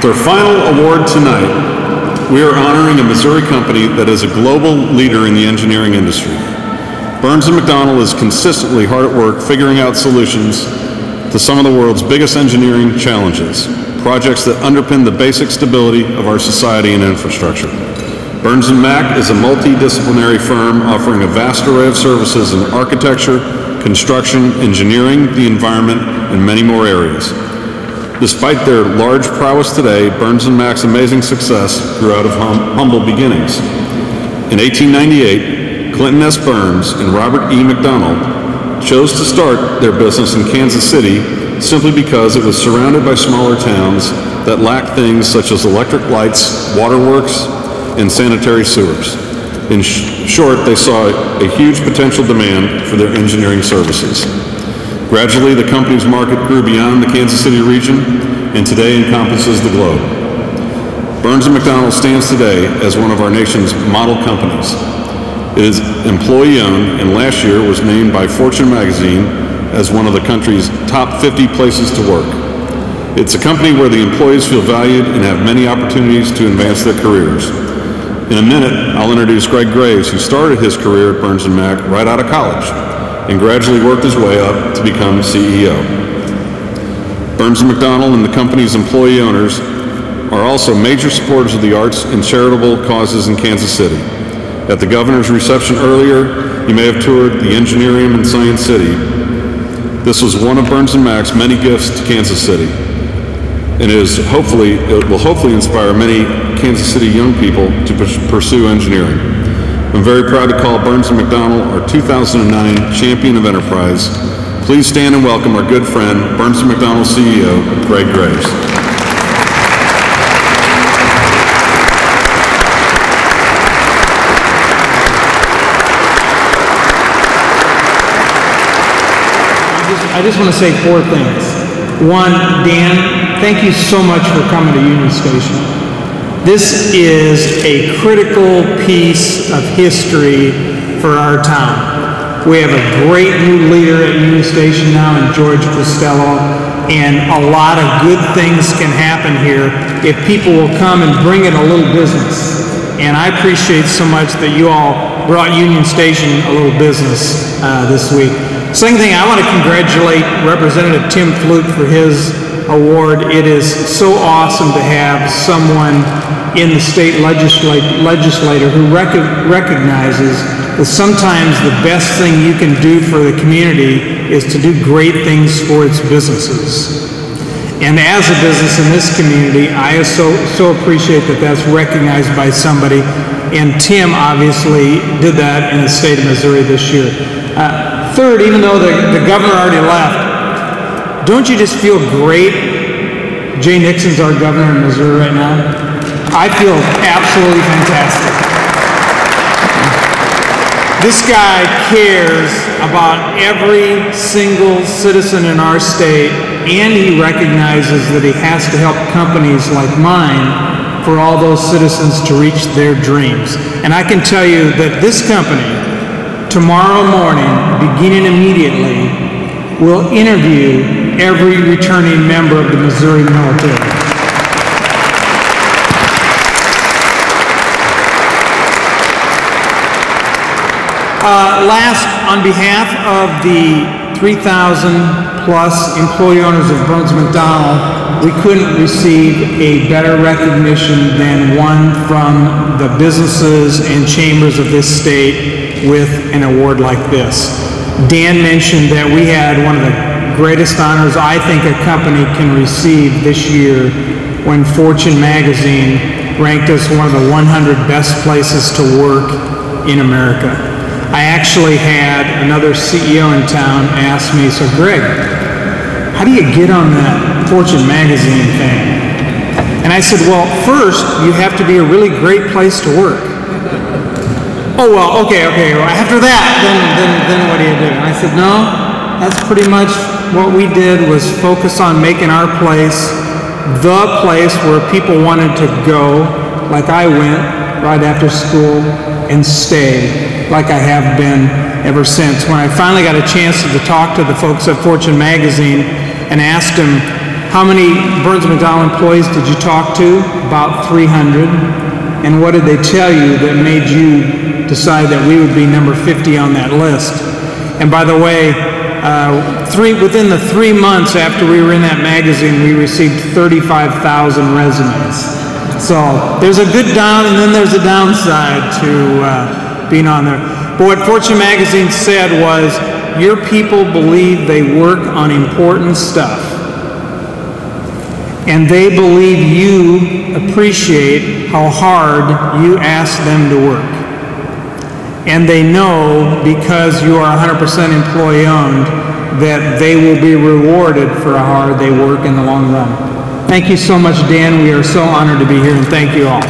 our final award tonight, we are honoring a Missouri company that is a global leader in the engineering industry. Burns & McDonnell is consistently hard at work figuring out solutions to some of the world's biggest engineering challenges, projects that underpin the basic stability of our society and infrastructure. Burns & Mac is a multidisciplinary firm offering a vast array of services in architecture, construction, engineering, the environment, and many more areas. Despite their large prowess today, Burns & Mac's amazing success grew out of humble beginnings. In 1898, Clinton S. Burns and Robert E. McDonnell chose to start their business in Kansas City simply because it was surrounded by smaller towns that lacked things such as electric lights, waterworks, and sanitary sewers. In short, they saw a huge potential demand for their engineering services. Gradually, the company's market grew beyond the Kansas City region and today encompasses the globe. Burns & McDonnell stands today as one of our nation's model companies. It is employee-owned and last year was named by Fortune magazine as one of the country's top 50 places to work. It's a company where the employees feel valued and have many opportunities to advance their careers. In a minute, I'll introduce Greg Graves, who started his career at Burns & Mac right out of college and gradually worked his way up to become CEO. Burns & McDonnell and the company's employee owners are also major supporters of the arts and charitable causes in Kansas City. At the governor's reception earlier, you may have toured the Engineerium in Science City. This was one of Burns & Mac's many gifts to Kansas City, and it will hopefully inspire many Kansas City young people to pursue engineering. I'm very proud to call Burns & McDonnell our 2009 Champion of Enterprise. Please stand and welcome our good friend, Burns & McDonnell CEO, Greg Graves. I just want to say 4 things. One, Dan, thank you so much for coming to Union Station. This is a critical piece of history for our town. We have a great new leader at Union Station now in George Costello, and a lot of good things can happen here if people will come and bring in a little business. And I appreciate so much that you all brought Union Station a little business this week. Second thing, I want to congratulate Representative Tim Flute for his award. It is so awesome to have someone in the state legislature who recognizes that sometimes the best thing you can do for the community is to do great things for its businesses. And as a business in this community, I so appreciate that that's recognized by somebody, and Tim obviously did that in the state of Missouri this year. Third, even though the governor already left, don't you just feel great? Jay Nixon's our governor in Missouri right now. I feel absolutely fantastic. This guy cares about every single citizen in our state, and he recognizes that he has to help companies like mine for all those citizens to reach their dreams. And I can tell you that this company, tomorrow morning, beginning immediately, will interview every returning member of the Missouri military. Last, on behalf of the 3,000 plus employee owners of Burns & McDonnell, we couldn't receive a better recognition than one from the businesses and chambers of this state with an award like this. Dan mentioned that we had one of the greatest honors I think a company can receive this year when Fortune magazine ranked us one of the 100 best places to work in America. I actually had another CEO in town ask me, so Greg, how do you get on that Fortune magazine thing? And I said, well, first, you have to be a really great place to work. Oh, well, okay, well, after that, then what do you do? And I said, no, that's pretty much what we did, was focus on making our place the place where people wanted to go, like I went right after school, and stay like I have been ever since. When I finally got a chance to talk to the folks at Fortune magazine and asked them, how many Burns & McDonnell employees did you talk to? About 300. And what did they tell you that made you decide that we would be number 50 on that list? And by the way, within the 3 months after we were in that magazine, we received 35,000 resumes. So there's a good down and then there's a downside to being on there. But what Fortune magazine said was, your people believe they work on important stuff. And they believe you appreciate how hard you ask them to work. And they know, because you are 100% employee owned, that they will be rewarded for how hard they work in the long run. Thank you so much, Dan. We are so honored to be here, and thank you all.